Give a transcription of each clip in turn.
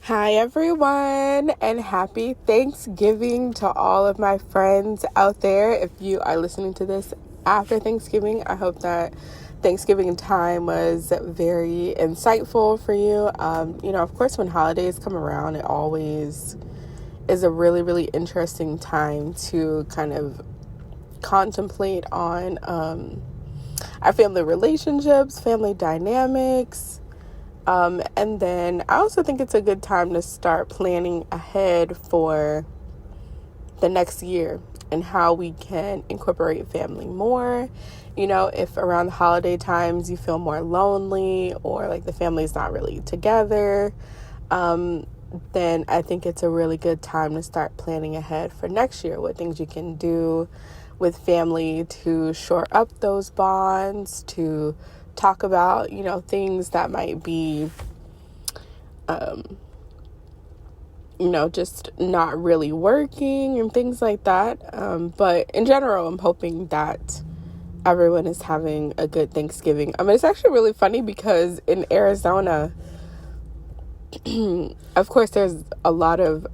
Hi everyone, and happy Thanksgiving to all of my friends out there. If you are listening to this after Thanksgiving, I hope that Thanksgiving time was very insightful for you. Of course, when holidays come around, it always is a really, really interesting time to kind of contemplate on our family relationships, family dynamics. And then I also think it's a good time to start planning ahead for the next year and how we can incorporate family more. If around the holiday times you feel more lonely or like the family's not really together, then I think it's a really good time to start planning ahead for next year, what things you can do with family to shore up those bonds, to talk about, things that might be, just not really working and things like that. But in general, I'm hoping that everyone is having a good Thanksgiving. It's actually really funny because in Arizona, of course, there's a lot of,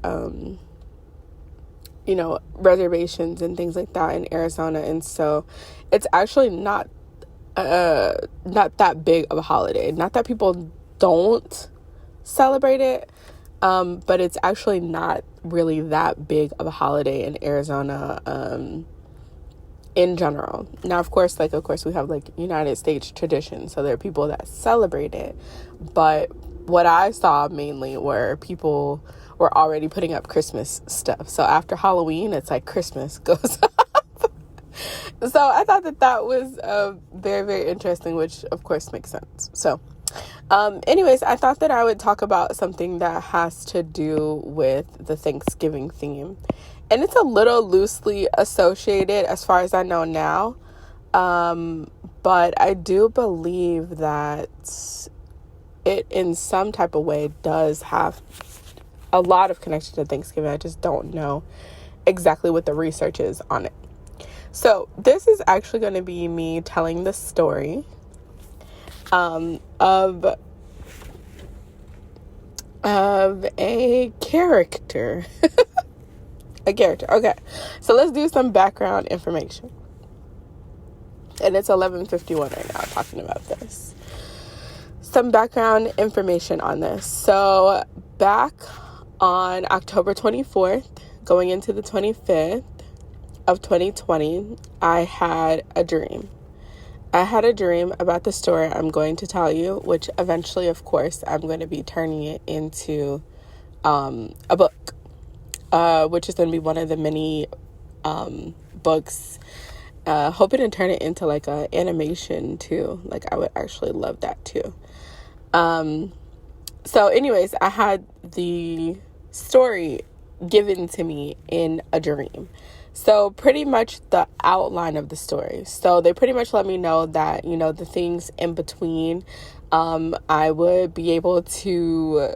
reservations and things like that in Arizona. And so it's actually not that big of a holiday. Not that people don't celebrate it, but it's actually not really that big of a holiday in Arizona in general. Now, of course, we have like United States tradition, so there are people that celebrate it, but what I saw mainly were people were already putting up Christmas stuff. So after Halloween, it's like Christmas goes up. So I thought that was very, very interesting, which of course makes sense. So anyways, I thought that I would talk about something that has to do with the Thanksgiving theme. And it's a little loosely associated as far as I know now. But I do believe that it in some type of way does have a lot of connection to Thanksgiving. I just don't know exactly what the research is on it. So this is actually going to be me telling the story of a character. A character. Okay. So let's do some background information. And it's 11:51 right now talking about this. Some background information on this. So back on October 24th, going into the 25th of 2020, I had a dream. I had a dream about the story I'm going to tell you, which eventually, of course, I'm going to be turning it into a book, which is going to be one of the many books. Hoping to turn it into like an animation too. Like I would actually love that too. So anyways, I had the story given to me in a dream. So pretty much the outline of the story. So they pretty much let me know that, the things in between, I would be able to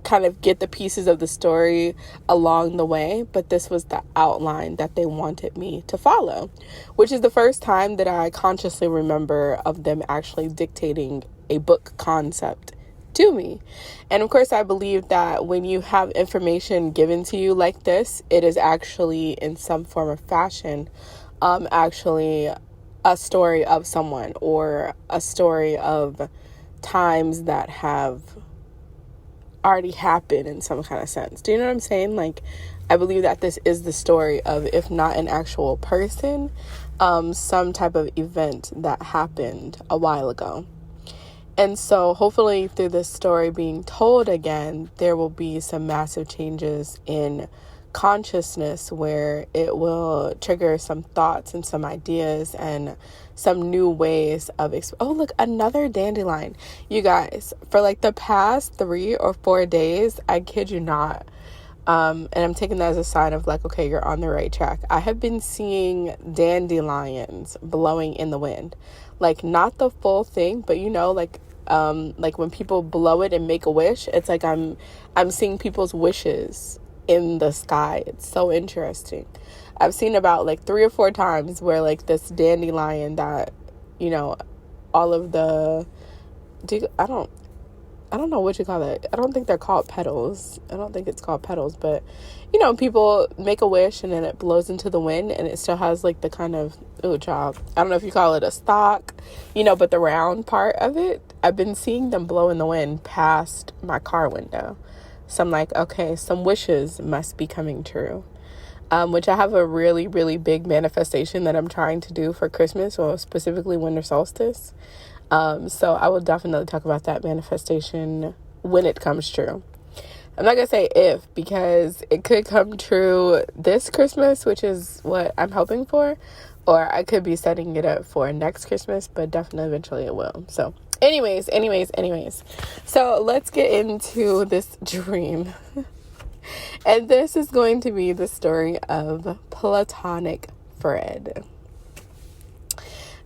kind of get the pieces of the story along the way, but this was the outline that they wanted me to follow, which is the first time that I consciously remember of them actually dictating a book concept to me. And of course, I believe that when you have information given to you like this, it is actually in some form of fashion, actually a story of someone or a story of times that have already happened in some kind of sense. Do you know what I'm saying? Like, I believe that this is the story of, if not an actual person, some type of event that happened a while ago. And so hopefully through this story being told again, there will be some massive changes in consciousness where it will trigger some thoughts and some ideas and some new ways of oh, look, another dandelion. You guys, for like the past 3 or 4 days, I kid you not, and I'm taking that as a sign of like, okay, you're on the right track. I have been seeing dandelions blowing in the wind. Like, not the full thing, but like when people blow it and make a wish, it's like I'm seeing people's wishes in the sky. It's so interesting. I've seen about like 3 or 4 times where like this dandelion that, all of the, I don't know what you call it. I don't think they're called petals. I don't think it's called petals, but you know, people make a wish and then it blows into the wind and it still has like the kind of, oh child, I don't know if you call it a stalk, you know, but the round part of it, I've been seeing them blow in the wind past my car window. So I'm like, okay, some wishes must be coming true. Which I have a really, really big manifestation that I'm trying to do for Christmas, or specifically winter solstice. So I will definitely talk about that manifestation when it comes true. I'm not going to say if, because it could come true this Christmas, which is what I'm hoping for, or I could be setting it up for next Christmas, but definitely eventually it will. So anyways. So let's get into this dream. And this is going to be the story of Platonic Fred.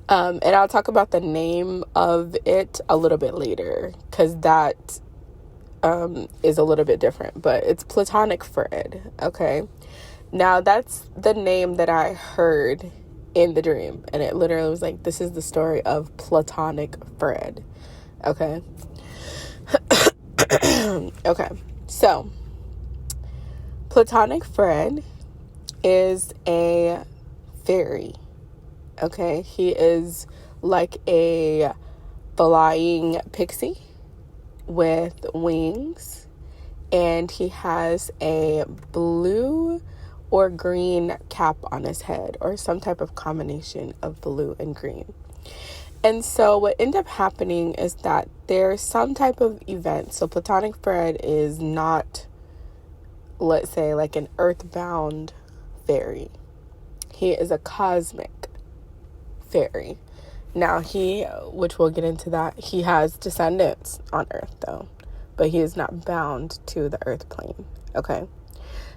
And I'll talk about the name of it a little bit later, because that is a little bit different. But it's Platonic Fred, okay? Now, that's the name that I heard in the dream. And it literally was like, this is the story of Platonic Fred, okay? Okay, so Platonic Fred is a fairy, okay? He is like a flying pixie with wings, and he has a blue or green cap on his head, or some type of combination of blue and green. And so what ended up happening is that there's some type of event. So Platonic Fred is not, let's say, like an earthbound fairy. He is a cosmic fairy. Now which we'll get into that, he has descendants on Earth though, but he is not bound to the Earth plane, okay?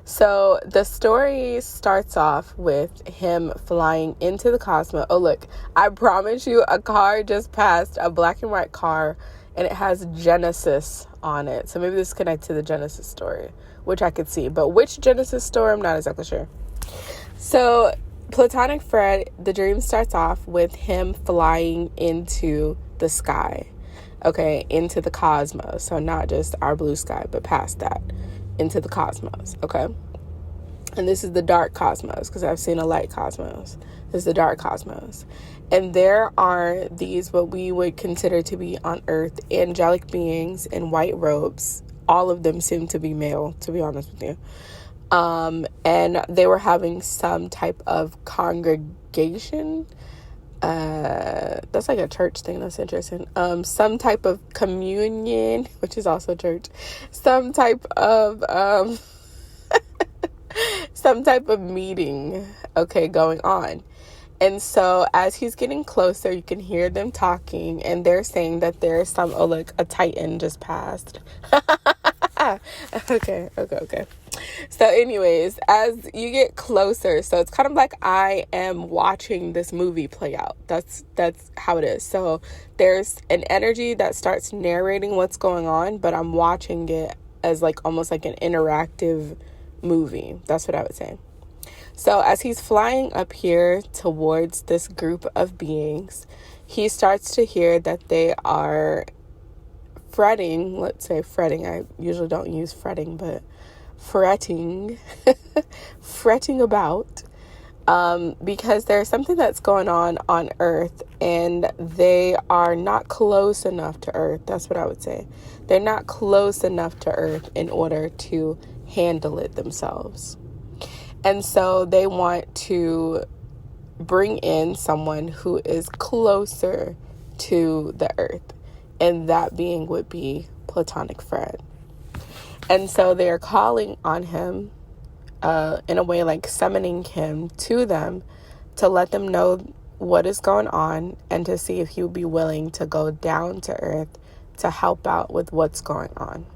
So the story starts off with him flying into the cosmos. Oh, look, I promise you, a car just passed, a black and white car, and it has Genesis on it. So maybe this connects to the Genesis story, which I could see. But which Genesis story, I'm not exactly sure. So Platonic Fred, the dream starts off with him flying into the sky, okay, into the cosmos. So not just our blue sky, but past that, into the cosmos, okay? And this is the dark cosmos, because I've seen a light cosmos. This is the dark cosmos. And there are these, what we would consider to be on Earth, angelic beings in white robes. All of them seem to be male, to be honest with you. And they were having some type of congregation. That's like a church thing. That's interesting. Some type of communion, which is also church. Some type of, some type of meeting, okay, going on. And so as he's getting closer, you can hear them talking, and they're saying that there's some, oh, look, a Titan just passed. Okay. So anyways, as you get closer, so it's kind of like I am watching this movie play out. That's how it is. So there's an energy that starts narrating what's going on, but I'm watching it as like almost like an interactive movie. That's what I would say. So as he's flying up here towards this group of beings, he starts to hear that they are fretting. Let's say fretting. I usually don't use fretting, but fretting about, because there's something that's going on Earth, and they are not close enough to Earth. That's what I would say. They're not close enough to Earth in order to handle it themselves. And so they want to bring in someone who is closer to the Earth, and that being would be Platonic Fred. And so they're calling on him, in a way like summoning him to them to let them know what is going on and to see if he would be willing to go down to Earth to help out with what's going on.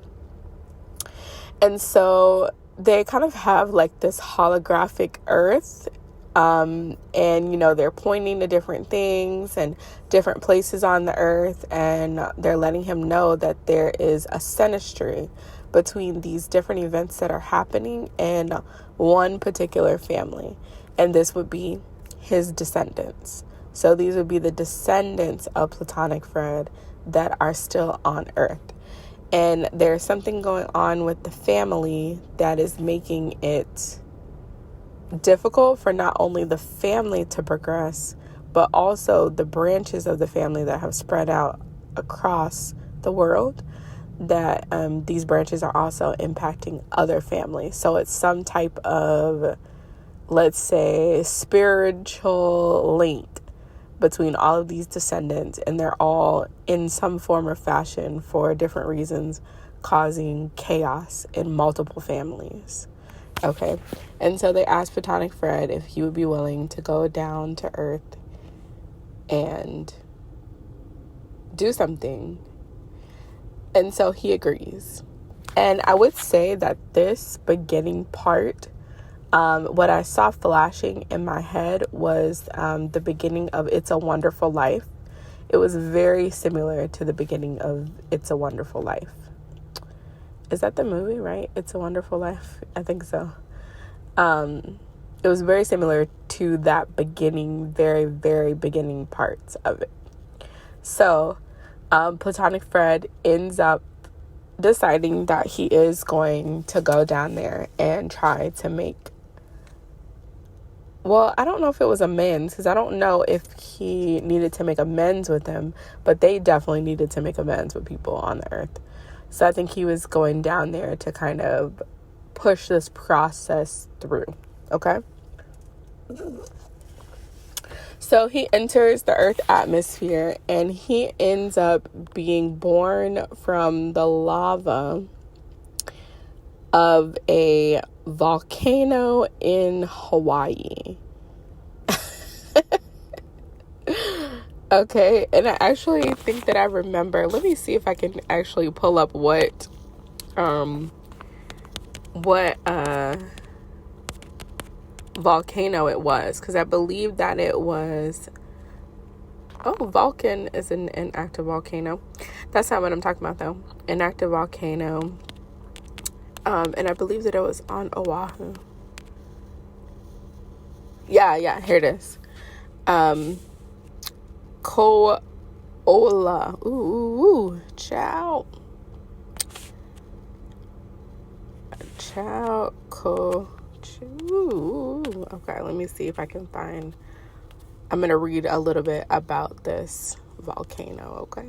And so they kind of have like this holographic Earth, and, you know, they're pointing to different things and different places on the Earth, and they're letting him know that there is a synastry between these different events that are happening in one particular family. And this would be his descendants. So these would be the descendants of Platonic Fred that are still on Earth. And there's something going on with the family that is making it difficult for not only the family to progress, but also the branches of the family that have spread out across the world, that these branches are also impacting other families. So it's some type of, let's say, spiritual link between all of these descendants, and they're all in some form or fashion for different reasons causing chaos in multiple families. Okay, and so they asked Platonic Fred if he would be willing to go down to Earth and do something. And so he agrees. And I would say that this beginning part, what I saw flashing in my head was the beginning of It's a Wonderful Life. It was very similar to the beginning of It's a Wonderful Life. Is that the movie, right? It's a Wonderful Life? I think so. It was very similar to that beginning, very, very beginning parts of it. So, Platonic Fred ends up deciding that he is going to go down there and try to make, well, I don't know if it was amends, because I don't know if he needed to make amends with them, but they definitely needed to make amends with people on the earth. So I think he was going down there to kind of push this process through. Okay? So he enters the Earth atmosphere, and he ends up being born from the lava of a volcano in Hawaii. Okay, and I actually think that I remember, let me see if I can actually pull up what volcano it was, because I believe that it was, Vulcan is an active volcano. That's not what I'm talking about though. An active volcano, and I believe that it was on Oahu. Yeah, here it is. Ko'ola. Ooh, ciao. Okay, let me see if I can find. I'm gonna read a little bit about this volcano, okay?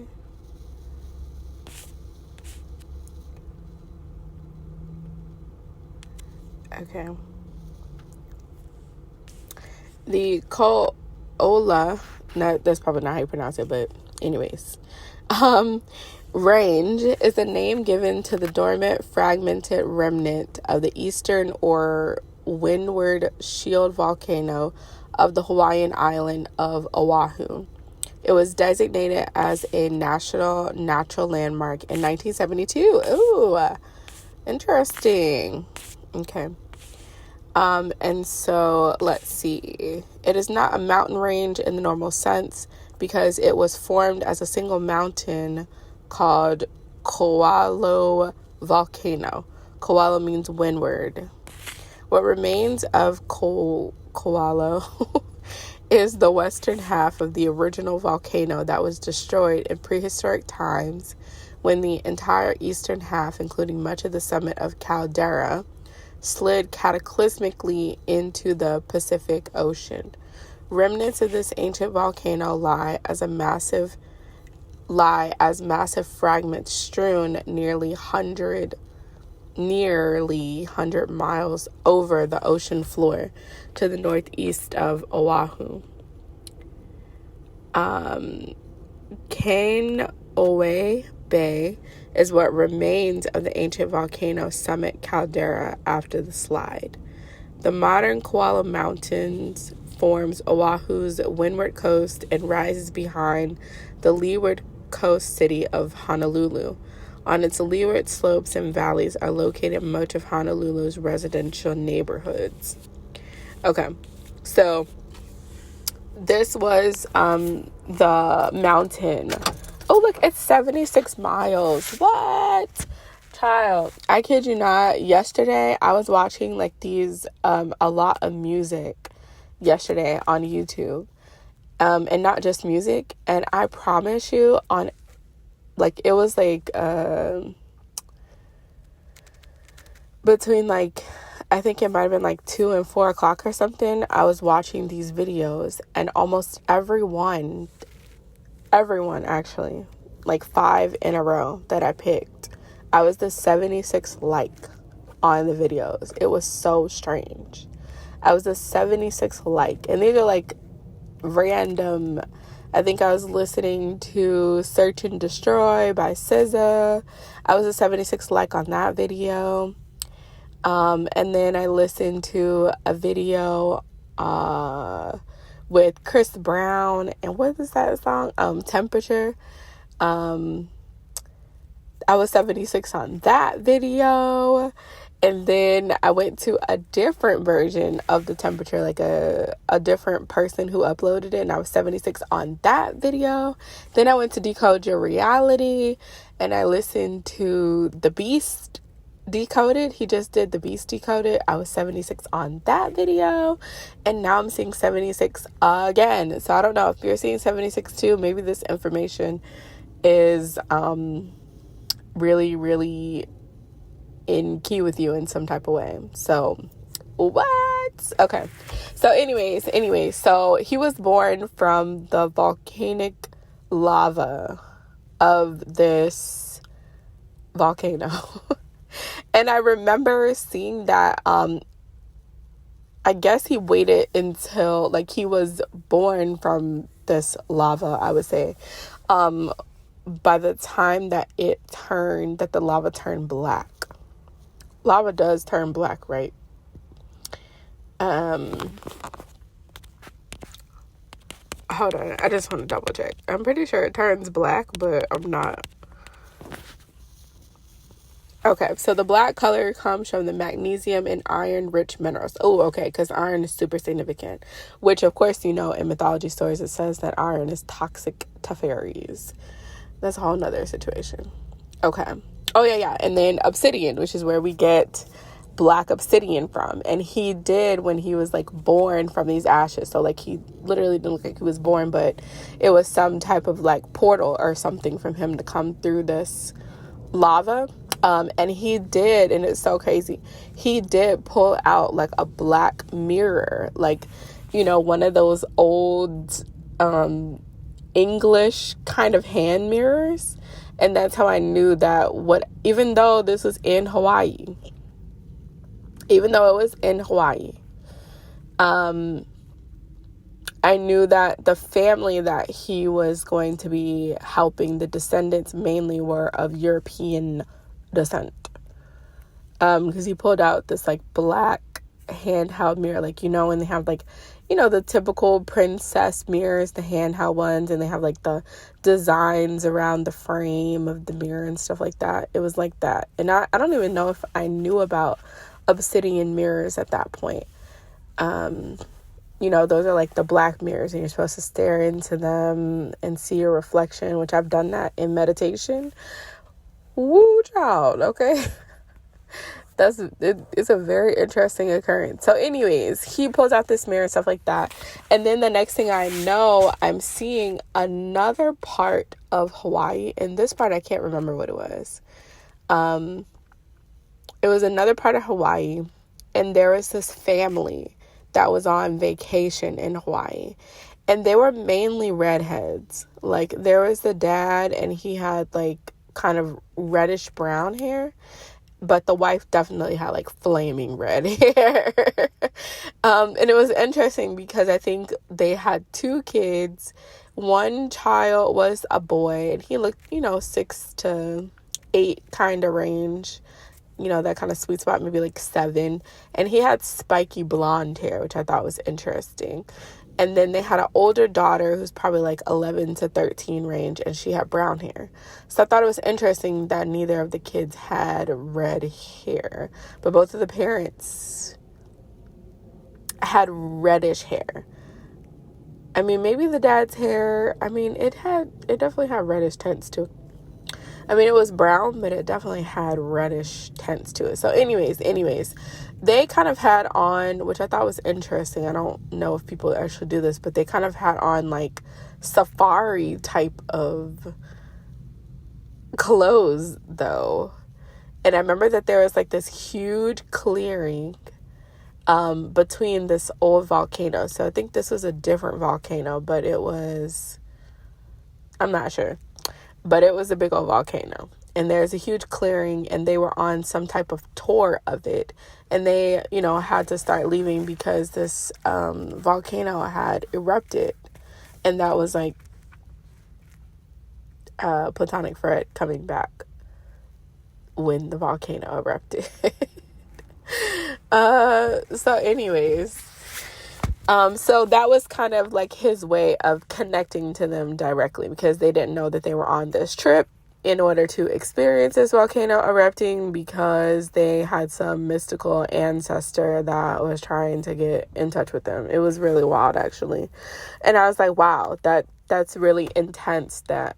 Okay. The Ko'ola, that's probably not how you pronounce it, but anyways. Range is a name given to the dormant, fragmented remnant of the eastern or windward shield volcano of the Hawaiian island of Oahu. It was designated as a national natural landmark in 1972. Ooh, interesting. Okay. And so let's see. It is not a mountain range in the normal sense because it was formed as a single mountain called Ko'ala volcano. Ko'ala means windward. What remains of Ko'ala is the western half of the original volcano that was destroyed in prehistoric times when the entire eastern half, including much of the summit of caldera, slid cataclysmically into the Pacific Ocean. Remnants of this ancient volcano lie as massive fragments strewn nearly 100 miles over the ocean floor to the northeast of Oahu. Kaneohe Bay is what remains of the ancient volcano summit caldera after the slide. The modern Ko'ala Mountains forms Oahu's windward coast and rises behind the leeward coast city of Honolulu. On its leeward slopes and valleys are located much of Honolulu's residential neighborhoods. Okay, so this was the mountain. Oh, look, it's 76 miles. What? Child, I kid you not. Yesterday, I was watching like these, a lot of music yesterday on YouTube. And not just music. And I promise you, on, like, it was like, between like, I think it might have been like 2 and 4 o'clock or something, I was watching these videos, and almost everyone actually, like 5 in a row that I picked, I was the 76th like on the videos. It was so strange. I was the 76th like, and these are like random. I think I was listening to Search and Destroy by SZA. I was a 76th like on that video. And then I listened to a video with Chris Brown, and what is that song? Temperature. I was 76 on that video. And then I went to a different version of the Temperature, like a different person who uploaded it, and I was 76 on that video. Then I went to Decode Your Reality, and I listened to The Beast Decoded. He just did The Beast Decoded. I was 76 on that video, and now I'm seeing 76 again. So I don't know if you're seeing 76 too. Maybe this information is really, really in key with you in some type of way. So what? Okay. So anyways, so he was born from the volcanic lava of this volcano. And I remember seeing that I guess he waited until like he was born from this lava, I would say. By the time that the lava turned black. Lava does turn black, right? Hold on. I just want to double check. I'm pretty sure it turns black, but I'm not. Okay, so the black color comes from the magnesium and iron-rich minerals. Oh, okay, because iron is super significant. Which, of course, you know, in mythology stories, it says that iron is toxic to fairies. That's a whole nother situation. Okay. Oh, yeah. And then obsidian, which is where we get black obsidian from. And he did when he was, like, born from these ashes. So, like, he literally didn't look like he was born, but it was some type of, like, portal or something from him to come through this lava. And he did, and it's so crazy, he did pull out, like, a black mirror. Like, you know, one of those old English kind of hand mirrors. And that's how I knew that even though this was in Hawaii, I knew that the family that he was going to be helping, the descendants mainly were of European descent. Because he pulled out this like black handheld mirror, like, you know, when they have like, you know, the typical princess mirrors, the handheld ones, and they have like the designs around the frame of the mirror and stuff like that. It was like that. And I don't even know if I knew about obsidian mirrors at that point. You know, those are like the black mirrors, and you're supposed to stare into them and see your reflection, which I've done that in meditation. Woo, child, okay? It's a very interesting occurrence. So anyways, he pulls out this mirror and stuff like that. And then the next thing I know, I'm seeing another part of Hawaii. And this part, I can't remember what it was. It was another part of Hawaii. And there was this family that was on vacation in Hawaii. And they were mainly redheads. Like, there was the dad, and he had, like, kind of reddish brown hair. But the wife definitely had, like, flaming red hair. And it was interesting because I think they had 2 kids. One child was a boy, and he looked, you know, 6 to 8 kind of range. You know, that kind of sweet spot, maybe like 7. And he had spiky blonde hair, which I thought was interesting. And then they had an older daughter who's probably like 11 to 13 range, and she had brown hair. So I thought it was interesting that neither of the kids had red hair, but both of the parents had reddish hair. I mean, maybe the dad's hair, I mean, it definitely had reddish tints to it. I mean, it was brown, but it definitely had reddish tints to it. So anyways, they kind of had on, which I thought was interesting. I don't know if people actually do this, but they kind of had on like safari type of clothes though. And I remember that there was like this huge clearing between this old volcano. So I think this was a different volcano, but I'm not sure, but it was a big old volcano. And there's a huge clearing, and they were on some type of tour of it. And they, had to start leaving because this volcano had erupted. And that was like Platonic Fred coming back when the volcano erupted. So anyways, so that was kind of like his way of connecting to them directly, because they didn't know that they were on this trip in order to experience this volcano erupting, because they had some mystical ancestor that was trying to get in touch with them. It was really wild, actually. And I was like, wow, that's really intense, that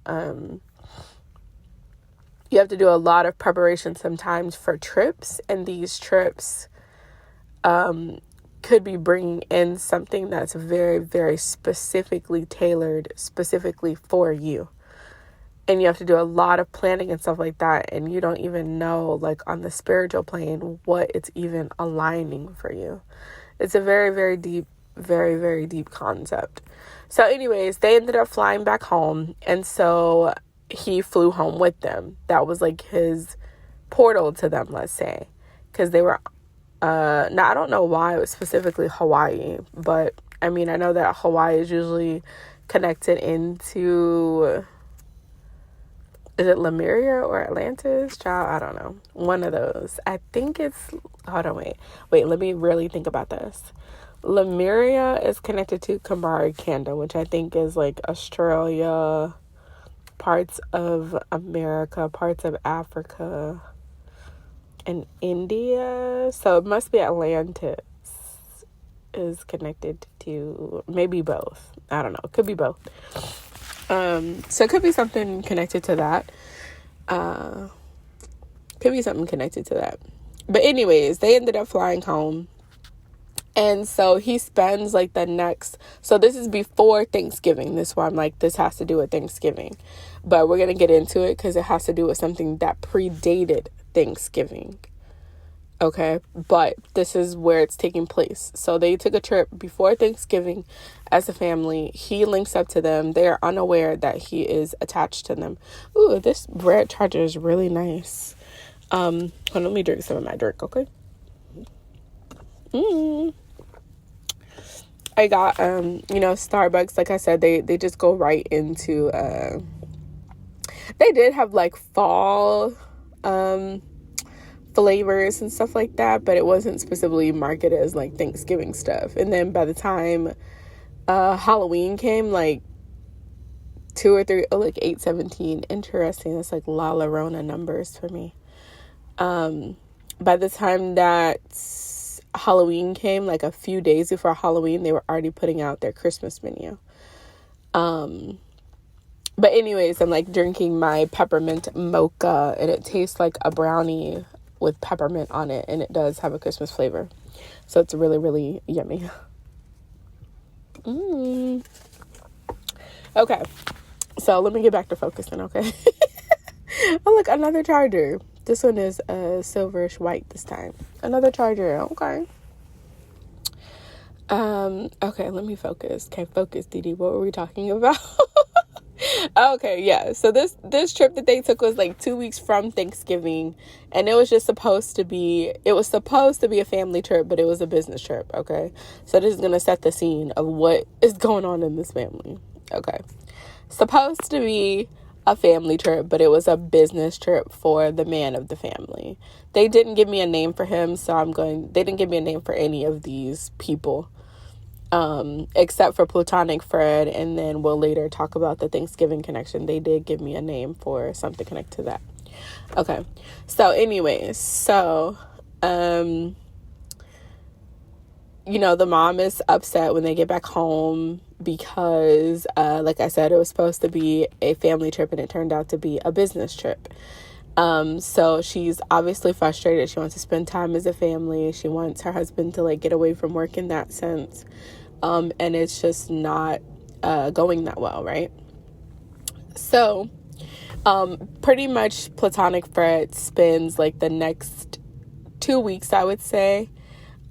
you have to do a lot of preparation sometimes for trips, and these trips could be bringing in something that's very, very specifically tailored specifically for you. And you have to do a lot of planning and stuff like that, and you don't even know, like, on the spiritual plane, what it's even aligning for you. It's a very, very deep, very, very deep concept. So anyways, they ended up flying back home, and so he flew home with them. That was like his portal to them, let's say, because they were now I don't know why it was specifically Hawaii, but I mean, I know that Hawaii is usually connected into, is it Lemuria or Atlantis? Child, I don't know. One of those. I think it's, hold on, wait, let me really think about this. Lemuria is connected to Kambari Kanda, which I think is like Australia, parts of America, parts of Africa, and India. So it must be Atlantis is connected to, maybe both. I don't know. It could be both. So it could be something connected to that. But anyways, they ended up flying home. And so he spends like so this is before Thanksgiving. This is why I'm like, this has to do with Thanksgiving. But we're going to get into it because it has to do with something that predated Thanksgiving. Okay, but this is where it's taking place. So they took a trip before Thanksgiving as a family. He links up to them. They are unaware that he is attached to them. Ooh, this red charger is really nice. Hold on, let me drink some of my drink, okay? I got, Starbucks. Like I said, they just go right into, they did have like fall, flavors and stuff like that, but it wasn't specifically marketed as like Thanksgiving stuff. And then by the time Halloween came, like 2 or 3, like 8/17, interesting. That's like La Llorona numbers for me. By the time that Halloween came, like a few days before Halloween, they were already putting out their Christmas menu. But anyways, I'm like drinking my peppermint mocha, and it tastes like a brownie with peppermint on it, and it does have a Christmas flavor. So it's really, really yummy. Okay, so let me get back to focusing, okay? Oh, look, another charger. This one is silverish white this time. Another charger, okay. Okay, let me focus. Okay, focus, DeeDee. What were we talking about? Okay, yeah. So this trip that they took was like 2 weeks from Thanksgiving, and it was supposed to be a family trip, but it was a business trip, okay? So this is going to set the scene of what is going on in this family. Okay. Supposed to be a family trip, but it was a business trip for the man of the family. They didn't give me a name for him, so they didn't give me a name for any of these people. Except for Platonic Fred, and then we'll later talk about the Thanksgiving connection. They did give me a name for something connected to that. Okay. So anyways, the mom is upset when they get back home because, like I said, it was supposed to be a family trip and it turned out to be a business trip. So she's obviously frustrated. She wants to spend time as a family. She wants her husband to like get away from work in that sense. And it's just not going that well, right? So Pretty much Platonic Fred spends like the next 2 weeks, I would say.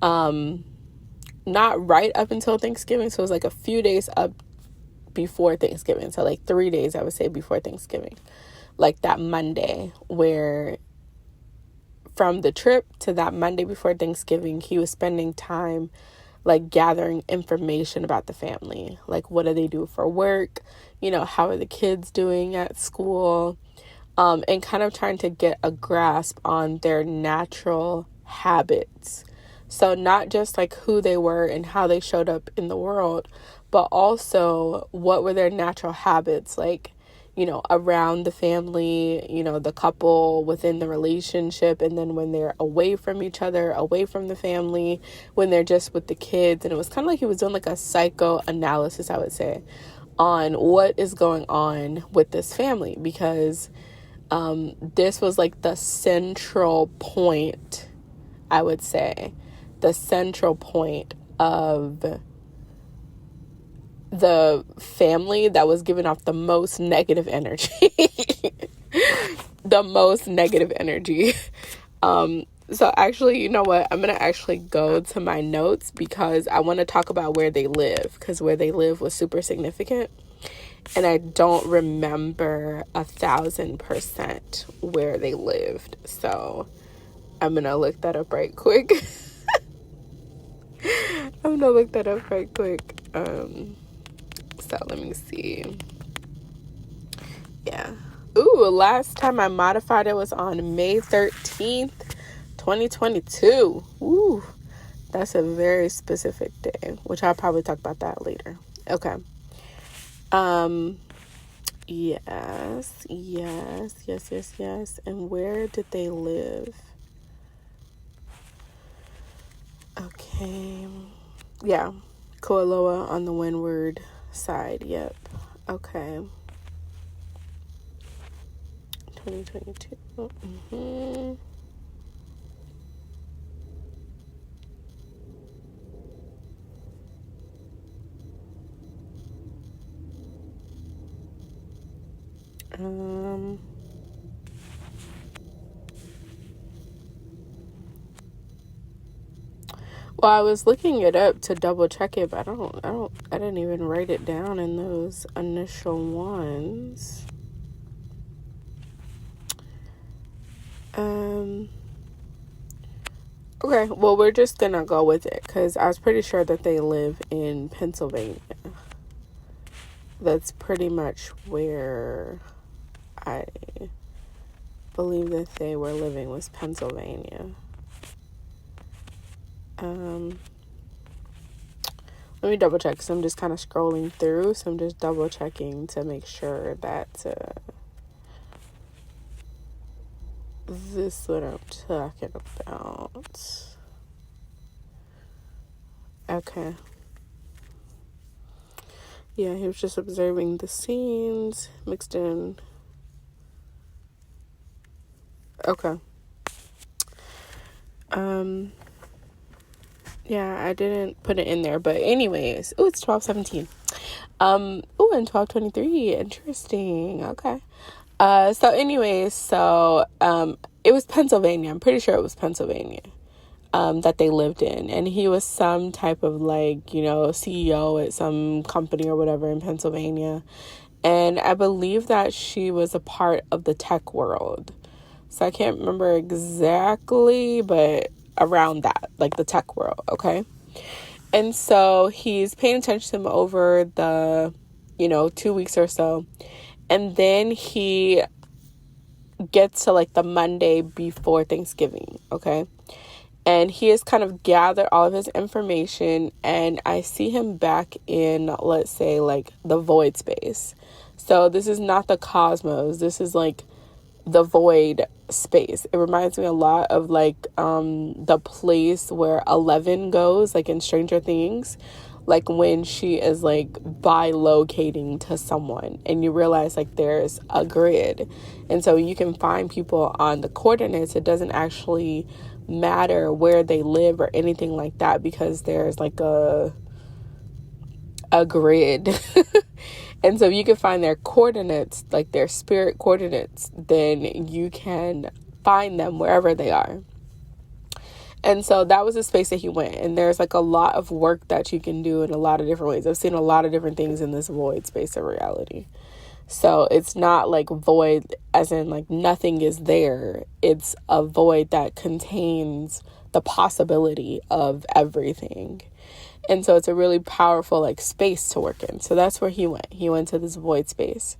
Not right up until Thanksgiving. So it was like a few days up before Thanksgiving. So like 3 days, I would say, before Thanksgiving. Like that Monday, where from the trip to that Monday before Thanksgiving, he was spending time like gathering information about the family. Like, what do they do for work? How are the kids doing at school? And kind of trying to get a grasp on their natural habits. So not just like who they were and how they showed up in the world, but also what were their natural habits, like, around the family, the couple, within the relationship, and then when they're away from each other, away from the family, when they're just with the kids. And it was kind of like he was doing like a psychoanalysis, I would say, on what is going on with this family, because this was like the central point, I would say, the central point of the family that was giving off the most negative energy. The most negative energy. So actually, you know what? I'm going to actually go to my notes because I want to talk about where they live, because where they live was super significant. And I don't remember 1,000% where they lived. So I'm going to look that up right quick. So let me see. Yeah. Ooh, last time I modified it was on May 13th, 2022. Ooh, that's a very specific day, which I'll probably talk about that later. Okay. Yes. And where did they live? Okay. Yeah. Koaloa on the windward side. Yep. Okay. 2022. Mm-hmm. Well, I was looking it up to double check it, but I didn't even write it down in those initial ones. Okay, well, we're just gonna go with it because I was pretty sure that they live in Pennsylvania. That's pretty much where I believe that they were living, was Pennsylvania. Let me double check because I'm just kind of scrolling through. So I'm just double checking to make sure that this is what I'm talking about. Okay. Yeah, he was just observing the scenes mixed in. Okay. Yeah, I didn't put it in there, but anyways, it's 12:17. And 12:23. Interesting. Okay. It was Pennsylvania. I'm pretty sure it was Pennsylvania. That they lived in, and he was some type of CEO at some company or whatever in Pennsylvania, and I believe that she was a part of the tech world, so I can't remember exactly, but around that, like the tech world. Okay. And so he's paying attention to him over the 2 weeks or so, and then he gets to like the Monday before Thanksgiving. Okay. And he has kind of gathered all of his information, and I see him back in, let's say, like the void space. So this is not the cosmos. This is like the void space. It reminds me a lot of like the place where Eleven goes, like in Stranger Things, like when she is like bilocating to someone, and you realize like there's a grid, and so you can find people on the coordinates. It doesn't actually matter where they live or anything like that, because there's like a grid. And so if you can find their coordinates, like their spirit coordinates, then you can find them wherever they are. And so that was the space that he went. And there's like a lot of work that you can do in a lot of different ways. I've seen a lot of different things in this void space of reality. So it's not like void as in like nothing is there. It's a void that contains the possibility of everything. And so it's a really powerful like space to work in. So that's where he went. He went to this void space.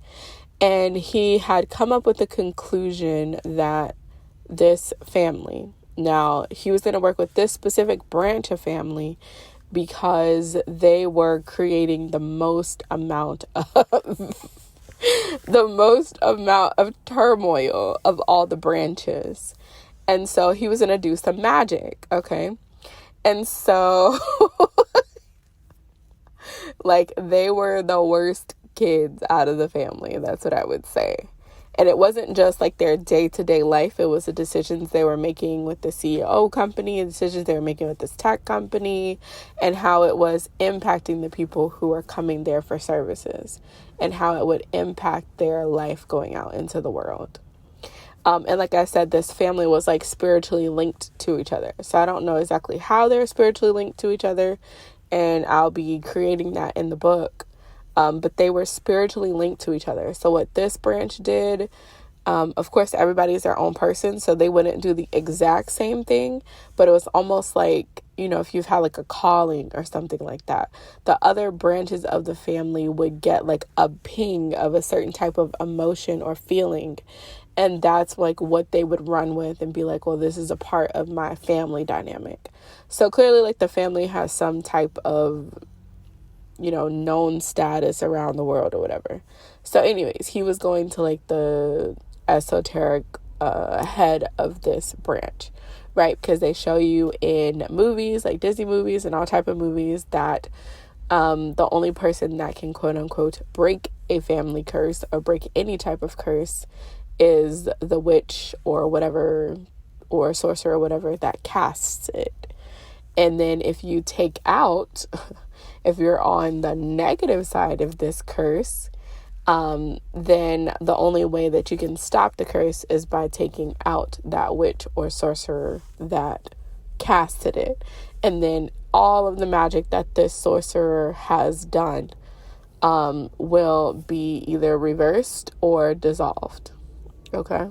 And he had come up with the conclusion that this family, now he was going to work with this specific branch of family because they were creating the most amount of turmoil of all the branches. And so he was going to do some magic, okay? And so like they were the worst kids out of the family. That's what I would say. And it wasn't just like their day-to-day life. It was the decisions they were making with the CEO company, the decisions they were making with this tech company, and how it was impacting the people who were coming there for services, and how it would impact their life going out into the world. And like I said, this family was like spiritually linked to each other. So I don't know exactly how they're spiritually linked to each other, and I'll be creating that in the book. But they were spiritually linked to each other. So what this branch did, of course, everybody is their own person, so they wouldn't do the exact same thing, but it was almost like, you know, if you've had like a calling or something like that, the other branches of the family would get like a ping of a certain type of emotion or feeling. And that's like what they would run with and be like, well, this is a part of my family dynamic. So clearly like the family has some type of, you know, known status around the world or whatever. So anyways, he was going to like the esoteric head of this branch, right? Because they show you in movies, like Disney movies and all type of movies, that the only person that can quote unquote break a family curse or break any type of curse is the witch or whatever, or sorcerer or whatever that casts it. And then if you take out, if you're on the negative side of this curse, then the only way that you can stop the curse is by taking out that witch or sorcerer that casted it. And then all of the magic that this sorcerer has done will be either reversed or dissolved. Okay.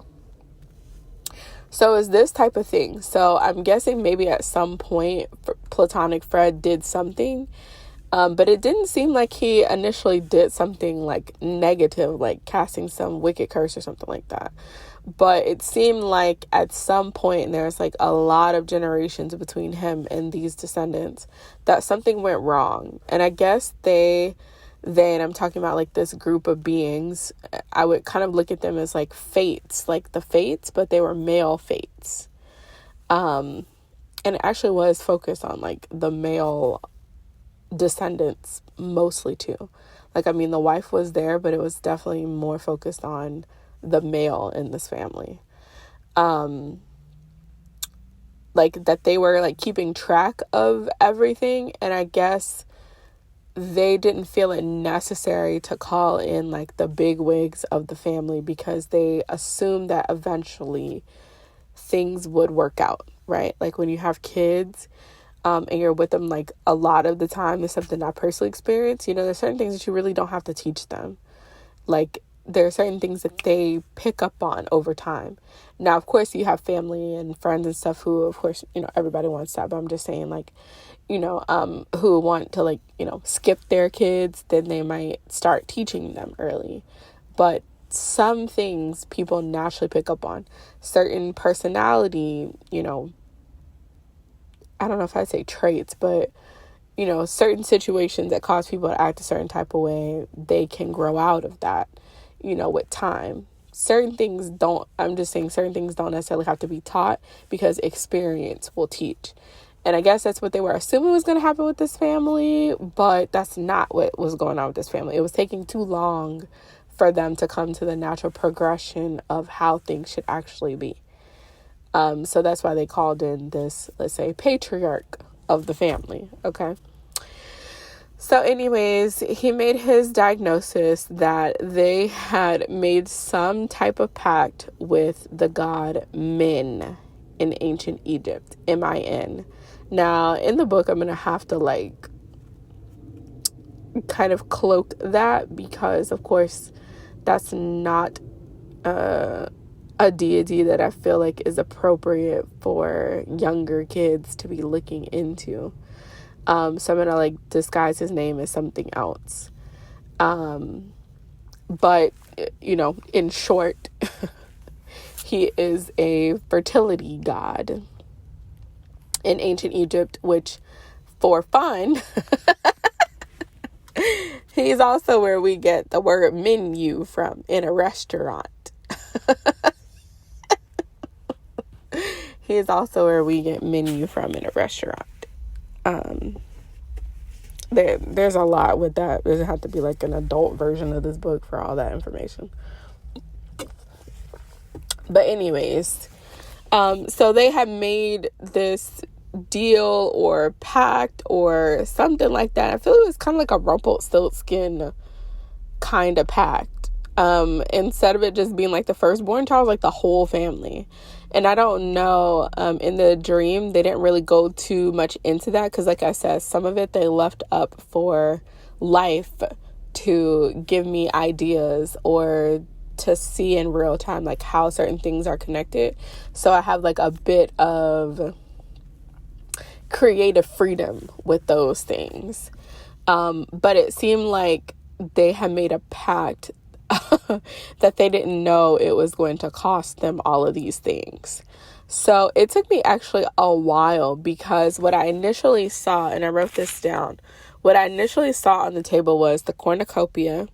So is this type of thing. So I'm guessing maybe at some point Platonic Fred did something, but it didn't seem like he initially did something like negative, like casting some wicked curse or something like that. But it seemed like at some point there's like a lot of generations between him and these descendants that something went wrong. And I guess I'm talking about like this group of beings, I would kind of look at them as like fates, like the fates, but they were male fates. And it actually was focused on like the male descendants mostly too. Like, I mean, the wife was there, but it was definitely more focused on the male in this family. Like that they were like keeping track of everything. And I guess they didn't feel it necessary to call in like the big wigs of the family because they assumed that eventually things would work out, right? Like when you have kids and you're with them like a lot of the time, is something I personally experienced. You know, there's certain things that you really don't have to teach them. Like there are certain things that they pick up on over time. Now, of course, you have family and friends and stuff who, of course, you know, everybody wants that. But I'm just saying, like, you know, who want to, like, you know, skip their kids, then they might start teaching them early. But some things people naturally pick up on. Certain personality, you know, I don't know if I'd say traits, but, you know, certain situations that cause people to act a certain type of way, they can grow out of that, you know, with time. Certain things don't necessarily have to be taught because experience will teach. And I guess that's what they were assuming was going to happen with this family, but that's not what was going on with this family. It was taking too long for them to come to the natural progression of how things should actually be. So that's why they called in this, let's say, patriarch of the family. Okay. So anyways, he made his diagnosis that they had made some type of pact with the god Min in ancient Egypt, Min. Now, in the book, I'm going to have to like kind of cloak that because, of course, that's not a deity that I feel like is appropriate for younger kids to be looking into. So I'm going to like disguise his name as something else. But, you know, in short, he is a fertility god in ancient Egypt, which for fun, he's also where we get the word menu from in a restaurant. He is also where we get menu from in a restaurant. There's a lot with that. There's have to be like an adult version of this book for all that information. But anyways, so they had made this deal or pact or something like that. I feel it was kind of like a Rumpelstiltskin kind of pact. Instead of it just being like the firstborn child, like the whole family. And I don't know, in the dream, they didn't really go too much into that because, like I said, some of it they left up for life to give me ideas or to see in real time, like how certain things are connected. So I have like a bit of creative freedom with those things. But it seemed like they had made a pact that they didn't know it was going to cost them all of these things. So it took me actually a while because what I initially saw, and I wrote this down, what I initially saw on the table was the cornucopia,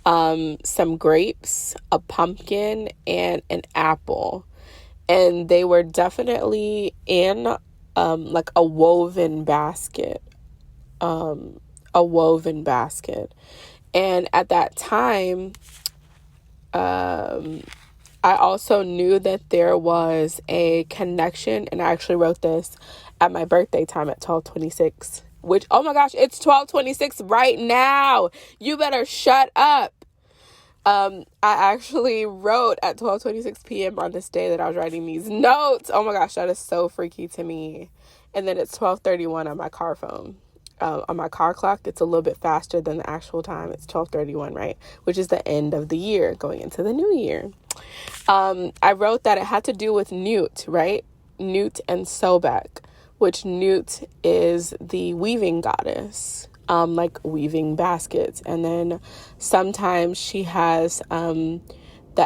some grapes, a pumpkin, and an apple. And they were definitely in like a woven basket. And at that time, I also knew that there was a connection, and I actually wrote this at my birthday time at 12:26, which, oh my gosh, it's 12:26 right now. You better shut up. I actually wrote at 12:26 p.m. on this day that I was writing these notes. Oh my gosh, that is so freaky to me. And then it's 12:31 on my car phone. On my car clock, it's a little bit faster than the actual time. It's 12:31, right? Which is the end of the year, going into the new year. I wrote that it had to do with Newt, right? Newt and Sobek, which Newt is the weaving goddess, like weaving baskets. And then sometimes she has the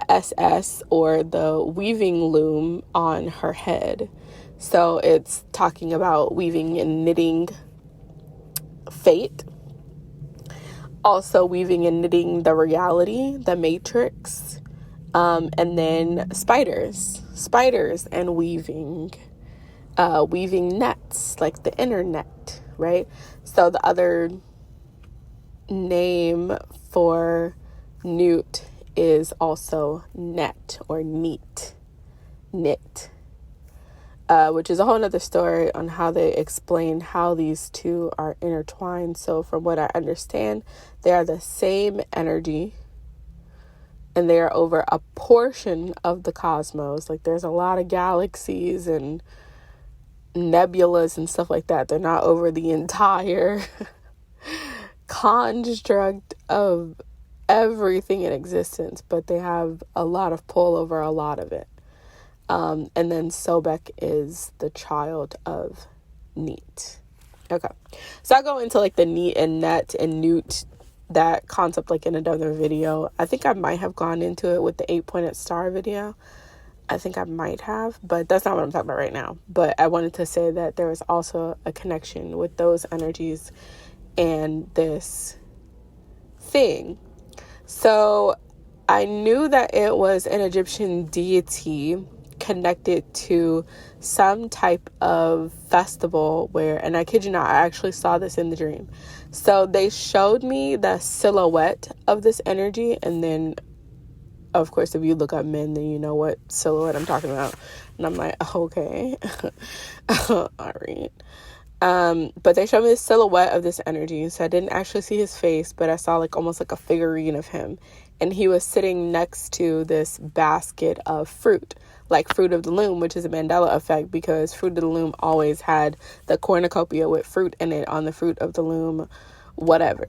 SS or the weaving loom on her head. So it's talking about weaving and knitting fate, also weaving and knitting the reality, the matrix, and then spiders and weaving nets, like the internet, right? So the other name for Newt is also net or knit, which is a whole nother story on how they explain how these two are intertwined. So from what I understand, they are the same energy and they are over a portion of the cosmos. Like there's a lot of galaxies and nebulas and stuff like that. They're not over the entire construct of everything in existence, but they have a lot of pull over a lot of it. And then Sobek is the child of Neat. Okay. So I'll go into like the Neat and Net and Newt, that concept, like in another video. I think I might have gone into it with the 8-pointed star video. I think I might have, but that's not what I'm talking about right now. But I wanted to say that there is also a connection with those energies and this thing. So I knew that it was an Egyptian deity connected to some type of festival where, and I kid you not, I actually saw this in the dream. So they showed me the silhouette of this energy, and then of course if you look up men, then you know what silhouette I'm talking about. And I'm like, okay. All right. But they showed me the silhouette of this energy. So I didn't actually see his face, but I saw like almost like a figurine of him. And he was sitting next to this basket of fruit, like Fruit of the Loom, which is a Mandela effect because Fruit of the Loom always had the cornucopia with fruit in it on the Fruit of the Loom, whatever.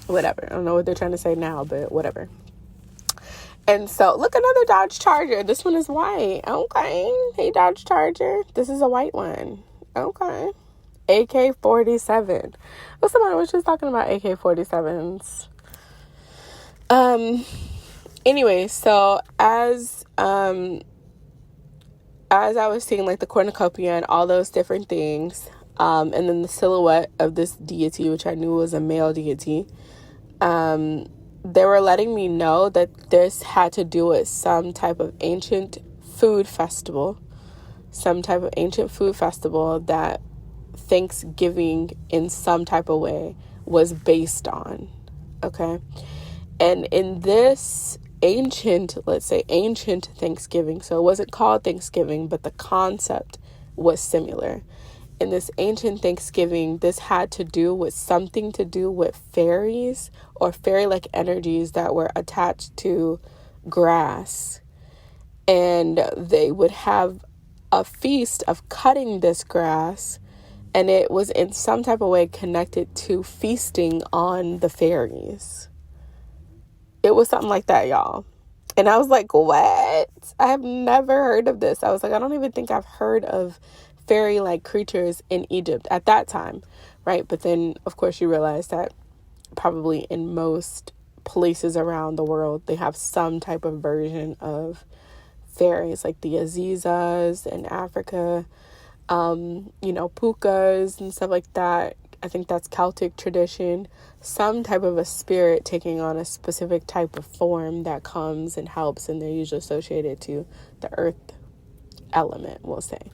Whatever. I don't know what they're trying to say now, but whatever. And so, look, another Dodge Charger. This one is white. Okay. Hey, Dodge Charger. This is a white one. Okay. AK-47. Well, somebody was just talking about AK-47s. Anyway, so as I was seeing like the cornucopia and all those different things, and then the silhouette of this deity, which I knew was a male deity, they were letting me know that this had to do with some type of ancient food festival, that Thanksgiving in some type of way was based on. Okay. And in this ancient Thanksgiving, so it wasn't called Thanksgiving, but the concept was similar. In this ancient Thanksgiving, this had to do with something to do with fairies or fairy-like energies that were attached to grass. And they would have a feast of cutting this grass, and it was in some type of way connected to feasting on the fairies. It was something like that, y'all. And I was like, what? I have never heard of this. I was like, I don't even think I've heard of fairy-like creatures in Egypt at that time, right? But then, of course, you realize that probably in most places around the world, they have some type of version of fairies, like the Azizas in Africa, pukas and stuff like that. I think that's Celtic tradition. Some type of a spirit taking on a specific type of form that comes and helps, and they're usually associated to the earth element, we'll say.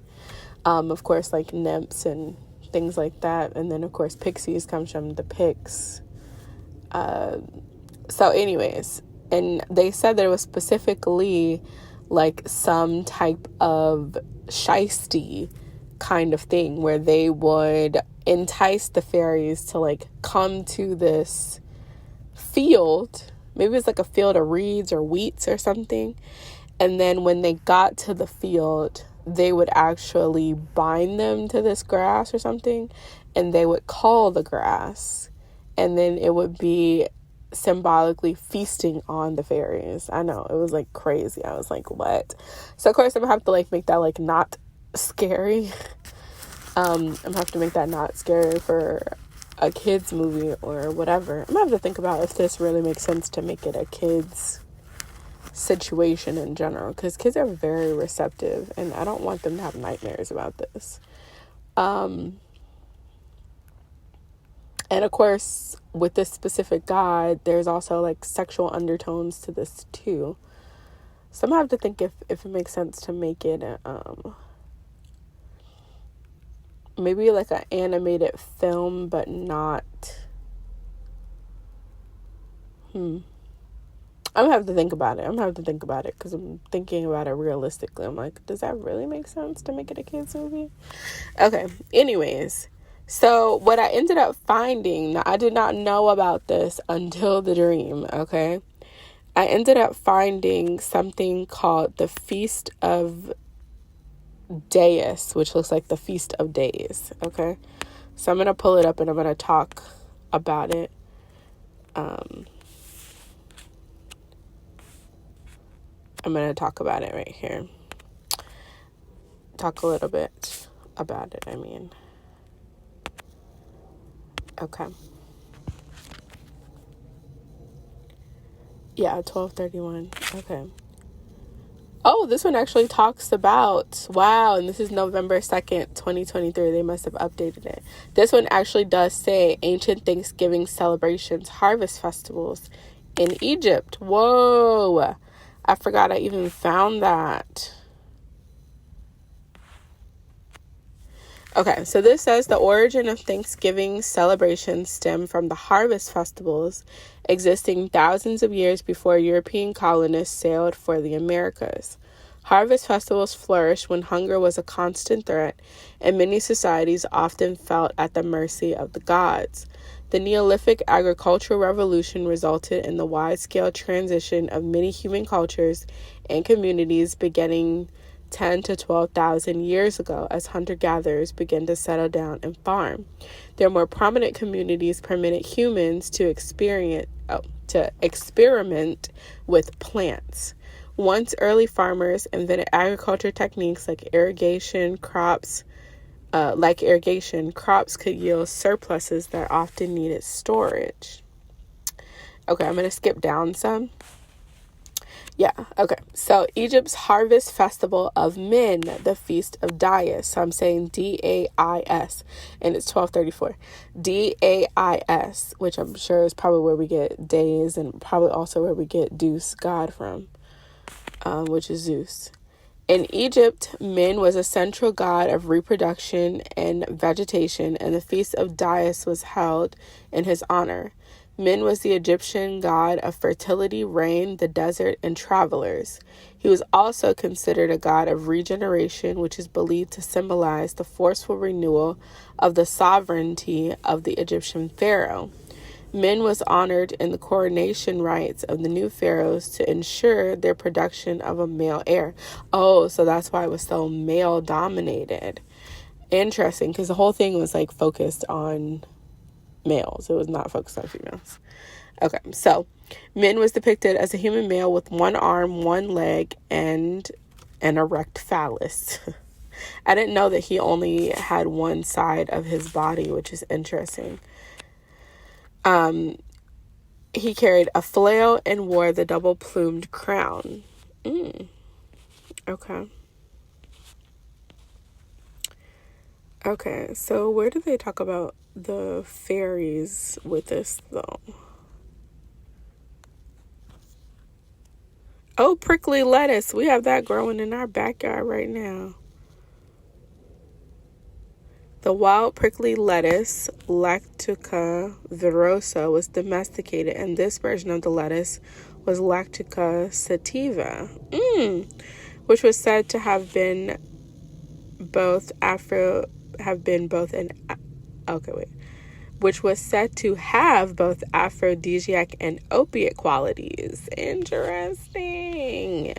Of course, like nymphs and things like that. And then, of course, pixies comes from the Pix. So anyways, and they said there was specifically like some type of shiesty kind of thing where they would entice the fairies to like come to this field. Maybe it's like a field of reeds or wheats or something. And then when they got to the field, they would actually bind them to this grass or something, and they would call the grass, and then it would be symbolically feasting on the fairies. I know, it was like crazy. I was like, what? So of course I'm gonna have to like make that like not scary. I'm gonna have to make that not scary for a kids movie or whatever. I'm gonna have to think about if this really makes sense to make it a kids situation in general, because kids are very receptive and I don't want them to have nightmares about this. And of course, with this specific god, there's also like sexual undertones to this too. So I'm gonna have to think if it makes sense to make it maybe like an animated film, but not I'm gonna have to think about it because I'm thinking about it realistically. I'm like, does that really make sense to make it a kids movie? Okay, anyways, so what I ended up finding, now I did not know about this until the dream, okay? I ended up finding something called the Feast of Days, which looks like the Feast of Days, okay? So I'm gonna pull it up and I'm gonna talk about it. I'm going to talk about it right here. Talk a little bit about it, Okay. Yeah, 12/31. Okay. Oh, this one actually talks about, wow, and this is November 2nd, 2023. They must have updated it. This one actually does say ancient Thanksgiving celebrations, harvest festivals in Egypt. Whoa. I forgot I even found that. Okay, so this says the origin of Thanksgiving celebrations stem from the harvest festivals existing thousands of years before European colonists sailed for the Americas. Harvest festivals flourished when hunger was a constant threat, and many societies often felt at the mercy of the gods. The Neolithic agricultural revolution resulted in the wide-scale transition of many human cultures and communities beginning 10 to 12,000 years ago as hunter-gatherers began to settle down and farm. Their more prominent communities permitted humans to experiment with plants. Once early farmers invented agriculture techniques like irrigation, crops could yield surpluses that often needed storage. Okay, I'm going to skip down some. So Egypt's harvest festival of men, the Feast of Dais. So I'm saying D-A-I-S, and it's 1234. D-A-I-S, which I'm sure is probably where we get days, and probably also where we get Deus, God, from, which is Zeus. In Egypt, Min was a central god of reproduction and vegetation, and the Feast of Dais was held in his honor. Min was the Egyptian god of fertility, rain, the desert, and travelers. He was also considered a god of regeneration, which is believed to symbolize the forceful renewal of the sovereignty of the Egyptian pharaoh. Min was honored in the coronation rites of the new pharaohs to ensure their production of a male heir. Oh, so that's why it was so male dominated. Interesting, because the whole thing was like focused on males. It was not focused on females. Okay, so Min was depicted as a human male with one arm, one leg, and an erect phallus. I didn't know that he only had one side of his body, which is interesting. He carried a flail and wore the double-plumed crown. Okay. Okay, so where do they talk about the fairies with this, though? Oh, prickly lettuce. We have that growing in our backyard right now. The wild prickly lettuce, Lactuca virosa, was domesticated, and this version of the lettuce was Lactuca sativa, which was said to have been which was said to have both aphrodisiac and opiate qualities. Interesting.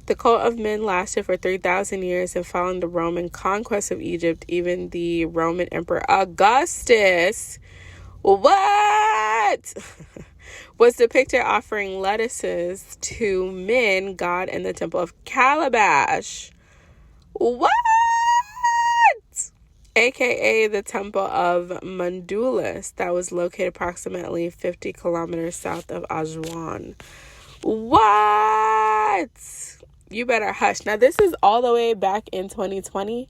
The cult of Min lasted for 3,000 years, and following the Roman conquest of Egypt, even the Roman Emperor Augustus, was depicted offering lettuces to Min, god in the temple of Calabash. AKA the temple of Mundulus, that was located approximately 50 kilometers south of Aswan. You better hush. Now, this is all the way back in 2020.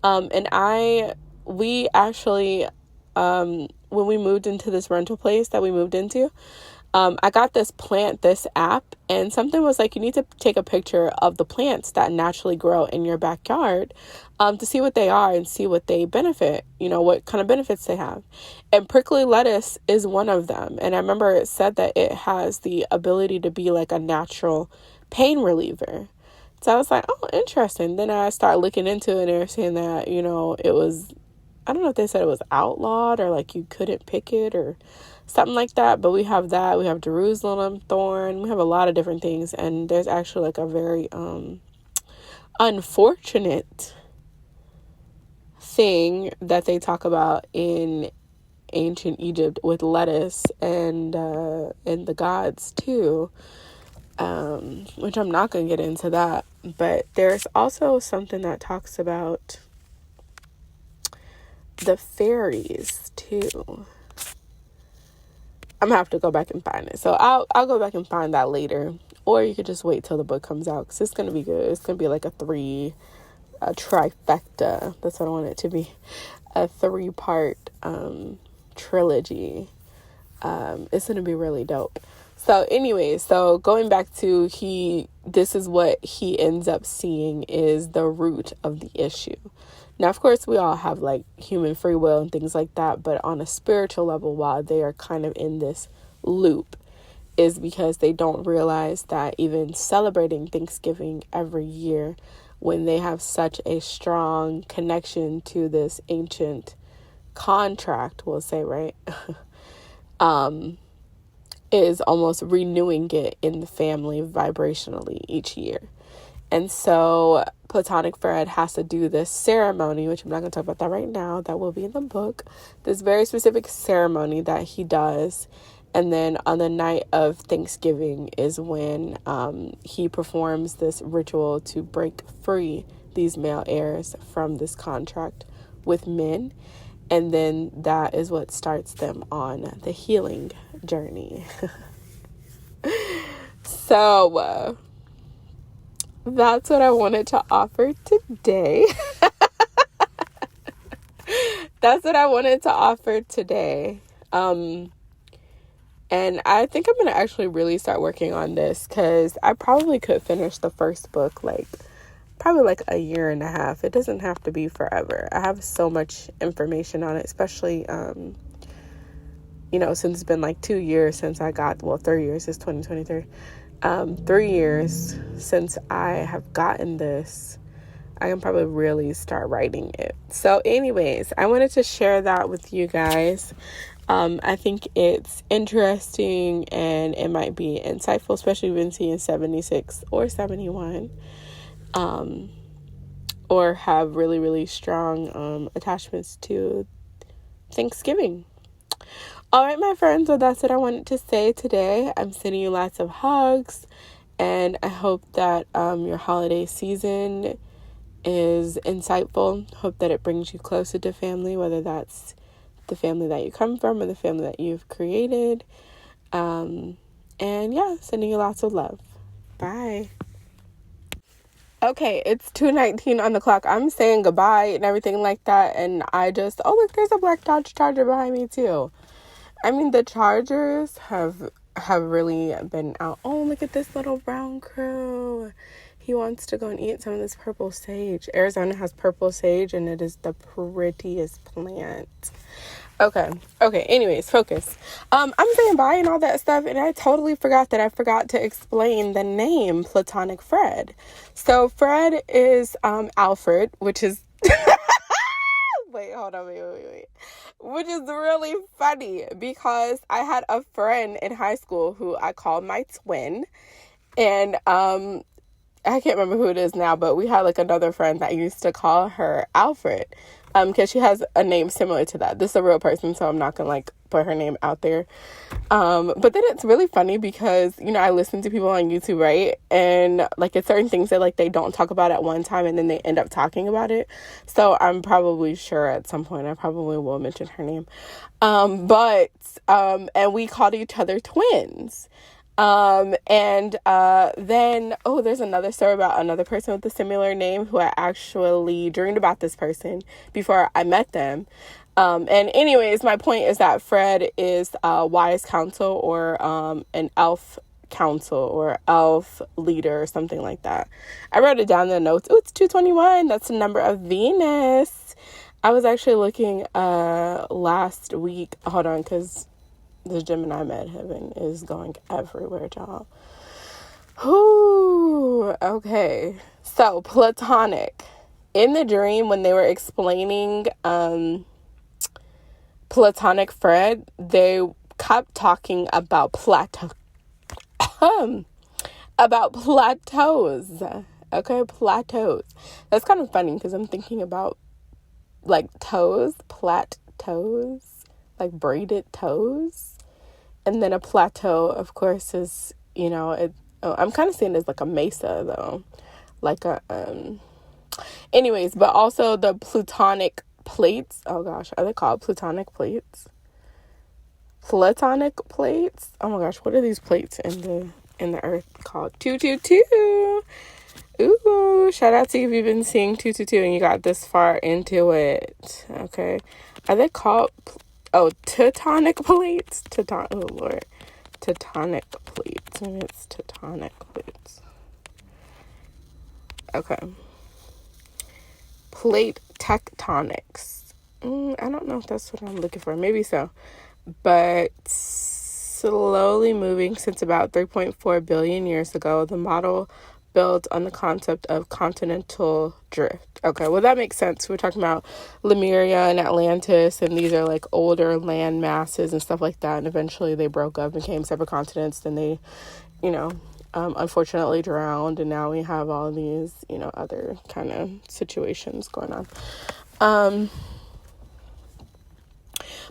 And we actually, when we moved into this rental place that we moved into, I got this app, and something was like, you need to take a picture of the plants that naturally grow in your backyard, to see what they are and see what they benefit, what kind of benefits they have. And prickly lettuce is one of them. And I remember it said that it has the ability to be like a natural pain reliever. So I was like, oh, interesting. Then I started looking into it, and they were saying that, it was, I don't know if they said it was outlawed or like you couldn't pick it or something like that. But we have that. We have Jerusalem thorn. We have a lot of different things. And there's actually like a very unfortunate thing that they talk about in ancient Egypt with lettuce and the gods too. Which I'm not going to get into that. But there's also something that talks about the fairies too. I'm going to have to go back and find it. So I'll go back and find that later. Or you could just wait till the book comes out, because it's going to be good. It's going to be like a trifecta. That's what I want it to be. A 3-part trilogy. It's going to be really dope. So anyway, so going back to this is what he ends up seeing is the root of the issue. Now, of course, we all have like human free will and things like that, but on a spiritual level, while they are kind of in this loop, is because they don't realize that even celebrating Thanksgiving every year, when they have such a strong connection to this ancient contract, we'll say, right, is almost renewing it in the family vibrationally each year. And so Platonic Fred has to do this ceremony, which I'm not going to talk about that right now. That will be in the book. This very specific ceremony that he does. And then on the night of Thanksgiving is when he performs this ritual to break free these male heirs from this contract with men. And then that is what starts them on the healing journey. So that's what I wanted to offer today. That's what I wanted to offer today. And I think I'm going to actually really start working on this, because I probably could finish the first book probably like a year and a half. It doesn't have to be forever. I have so much information on it, especially, since it's been like 2 years since 3 years, it's 2023. 3 years since I have gotten this. I can probably really start writing it. So anyways, I wanted to share that with you guys. I think it's interesting and it might be insightful, especially when seeing 76 or 71, or have really, really strong attachments to Thanksgiving. All right, my friends, so that's what I wanted to say today. I'm sending you lots of hugs, and I hope that your holiday season is insightful. Hope that it brings you closer to family, whether that's the family that you come from or the family that you've created. And yeah, sending you lots of love. Bye. Okay, it's 2:19 on the clock. I'm saying goodbye and everything like that, and look, there's a black Dodge Charger behind me too. I mean, the Chargers have really been out. Oh, look at this little brown crow. He wants to go and eat some of this purple sage. Arizona has purple sage, and it is the prettiest plant. Okay. Anyways, focus. I'm saying bye and all that stuff, and I totally forgot to explain the name Platonic Fred. So Fred is Alfred, which is wait. Which is really funny, because I had a friend in high school who I called my twin, and I can't remember who it is now, but we had like another friend that used to call her Alfred, because she has a name similar to that. This is a real person, so I'm not gonna like put her name out there. But then it's really funny because, I listen to people on YouTube, right? And like it's certain things that like they don't talk about at one time and then they end up talking about it. So I'm probably sure at some point I probably will mention her name. And we called each other twins. Then, there's another story about another person with a similar name who I actually dreamed about this person before I met them. And anyways, my point is that Fred is a wise counsel, or an elf counsel, or elf leader, or something like that. I wrote it down in the notes. Oh, it's 221. That's the number of Venus. I was actually looking last week. Hold on, because the Gemini midheaven is going everywhere, y'all. Ooh, okay. So, Platonic. In the dream, when they were explaining Platonic Fred, they kept talking about about plateaus. Okay, plateaus. That's kind of funny because I'm thinking about like plateaus, like braided toes. And then a plateau, of course, is, I'm kind of seeing it as like a mesa though. Like anyways, but also the Plutonic plates. Oh gosh, are they called Plutonic plates? Platonic plates? Oh my gosh, what are these plates in the earth called? 222. Ooh, shout out to you if you've been seeing 222 and you got this far into it. Okay. Are they called Teutonic plates? Oh Lord. Teutonic plates. Maybe it's Teutonic plates. Okay. Plate tectonics. I don't know if that's what I'm looking for. Maybe so. But slowly moving since about 3.4 billion years ago. The model built on the concept of continental drift. Okay, well, that makes sense. We're talking about Lemuria and Atlantis, and these are like older land masses and stuff like that. And eventually they broke up, became separate continents. Then they, unfortunately drowned. And now we have all these, other kind of situations going on.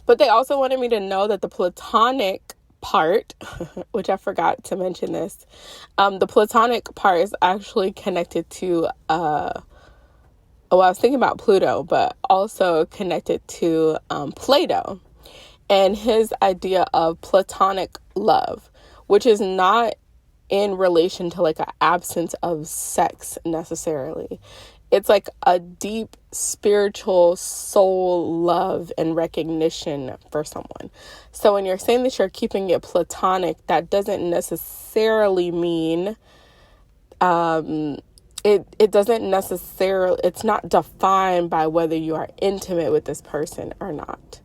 But they also wanted me to know that the Platonic part, which I forgot to mention this, the Platonic part is actually connected to, I was thinking about Pluto, but also connected to Plato and his idea of Platonic love, which is not in relation to like an absence of sex necessarily. It's like a deep spiritual soul love and recognition for someone. So when you're saying that you're keeping it platonic, that doesn't necessarily mean, it doesn't necessarily, it's not defined by whether you are intimate with this person or not.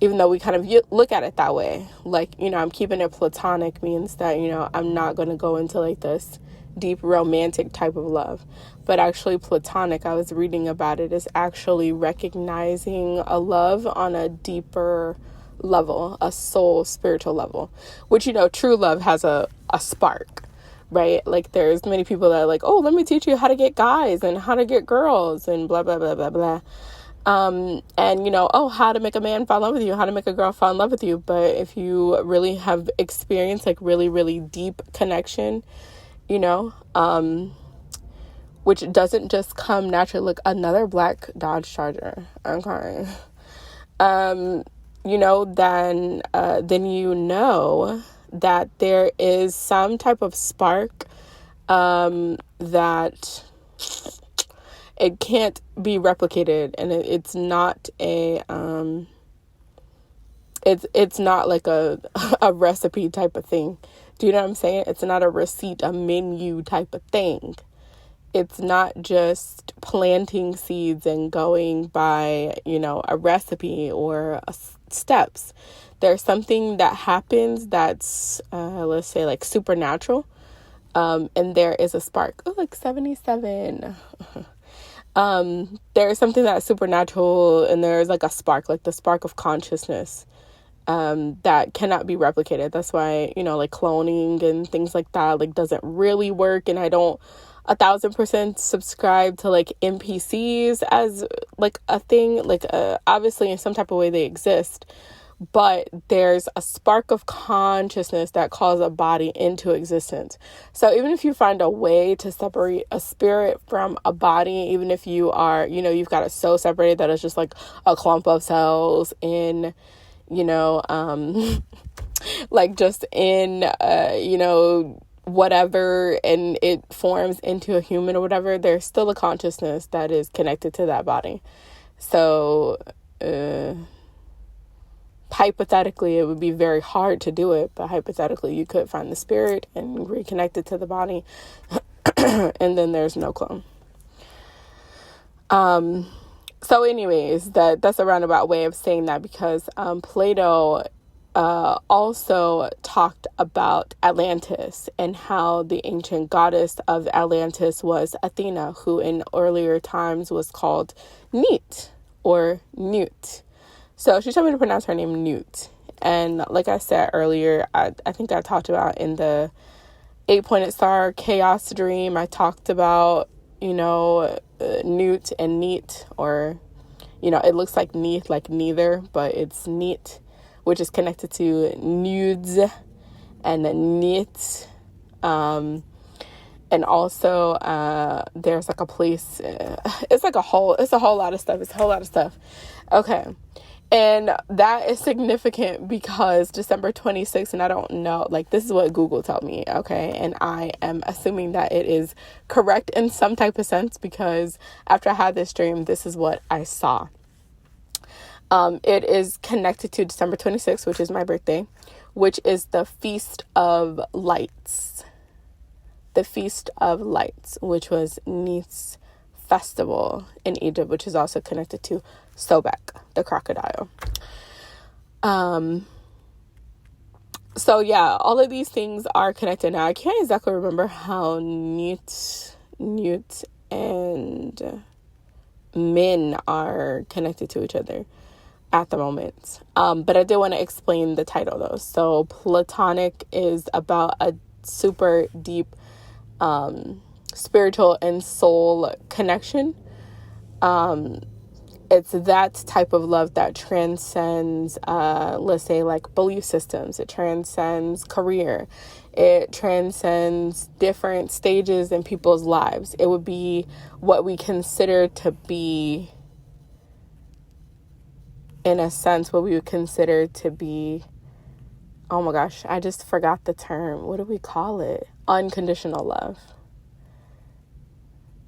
Even though we kind of look at it that way. Like, I'm keeping it platonic means that, I'm not going to go into like this deep romantic type of love. But actually platonic, I was reading about it, is actually recognizing a love on a deeper level, a soul spiritual level, which, true love has a spark, right? Like there's many people that are like, oh, let me teach you how to get guys and how to get girls and blah, blah, blah, blah, blah. And, how to make a man fall in love with you, how to make a girl fall in love with you. But if you really have experienced like really, really deep connection, which doesn't just come naturally. Look, another black Dodge Charger. Okay. Then that there is some type of spark that it can't be replicated, and it's not a it's not like a recipe type of thing. Do you know what I'm saying? It's not a receipt, a menu type of thing. It's not just planting seeds and going by, a recipe or steps. There's something that happens that's, let's say, like supernatural. And there is a spark. Oh, like 77. There's something that's supernatural, and there's like a spark, like the spark of consciousness. That cannot be replicated. That's why, like cloning and things like that, like doesn't really work. And I don't 1,000% subscribe to like NPCs as like a thing, like, obviously in some type of way they exist, but there's a spark of consciousness that calls a body into existence. So even if you find a way to separate a spirit from a body, even if you are, you've got it so separated that it's just like a clump of cells in, like just in, whatever, and it forms into a human or whatever, there's still a consciousness that is connected to that body. So, hypothetically, it would be very hard to do it, but hypothetically, you could find the spirit and reconnect it to the body, and then there's no clone. So anyways, that's a roundabout way of saying that, because Plato also talked about Atlantis and how the ancient goddess of Atlantis was Athena, who in earlier times was called Neat or Newt. So she told me to pronounce her name Newt. And like I said earlier, I think I talked about in the 8-pointed star chaos dream, I talked about, Newt and Neat, or, it looks like neat, like neither, but it's neat, which is connected to nudes and knit. And also, there's like a place, it's a whole lot of stuff. Okay. And that is significant because December 26th, and I don't know, like, this is what Google told me, okay? And I am assuming that it is correct in some type of sense, because after I had this dream, this is what I saw. It is connected to December 26th, which is my birthday, which is the Feast of Lights. The Feast of Lights, which was Neith's festival in Egypt, which is also connected to Sobek, the crocodile. So yeah, all of these things are connected. Now I can't exactly remember how Newt and Min are connected to each other at the moment. But I did want to explain the title though. So Platonic is about a super deep spiritual and soul connection. It's that type of love that transcends, let's say, like belief systems. It transcends career. It transcends different stages in people's lives. It would be what we consider to be, in a sense, what we would consider to be, oh my gosh, I just forgot the term. What do we call it? Unconditional love.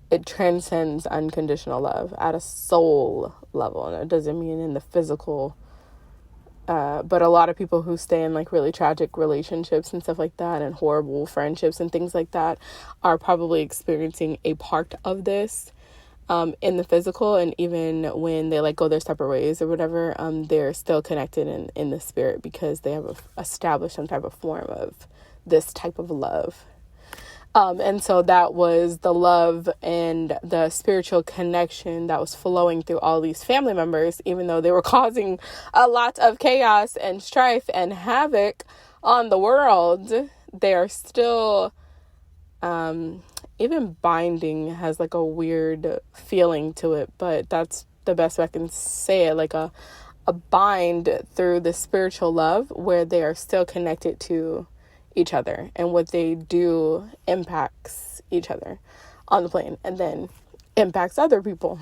It transcends unconditional love at a soul level. And it doesn't mean in the physical. But a lot of people who stay in like really tragic relationships and stuff like that, and horrible friendships and things like that, are probably experiencing a part of this in the physical. And even when they like go their separate ways or whatever, they're still connected in the spirit, because they have established some type of form of this type of love. And so that was the love and the spiritual connection that was flowing through all these family members, even though they were causing a lot of chaos and strife and havoc on the world. They are still, even binding has like a weird feeling to it, but that's the best way I can say it, like a bind through the spiritual love, where they are still connected to each other, and what they do impacts each other on the plane and then impacts other people.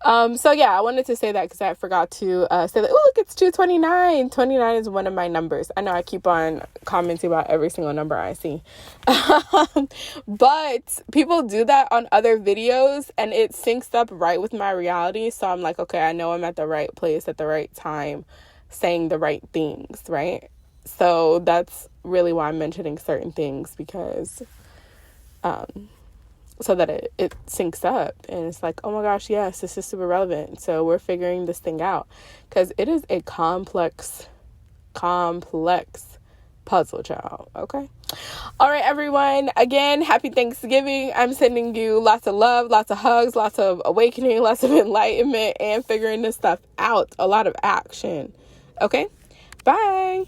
So yeah, I wanted to say that because I forgot to say that. Oh, look, it's 229. 29 is one of my numbers. I know I keep on commenting about every single number I see. But people do that on other videos and it syncs up right with my reality. So I'm like, okay, I know I'm at the right place at the right time, saying the right things, right? So that's really why I'm mentioning certain things, because so that it syncs up and it's like, oh my gosh, yes, this is super relevant. So we're figuring this thing out, because it is a complex puzzle, child. Okay. All right, everyone. Again, happy Thanksgiving. I'm sending you lots of love, lots of hugs, lots of awakening, lots of enlightenment, and figuring this stuff out. A lot of action. Okay. Bye.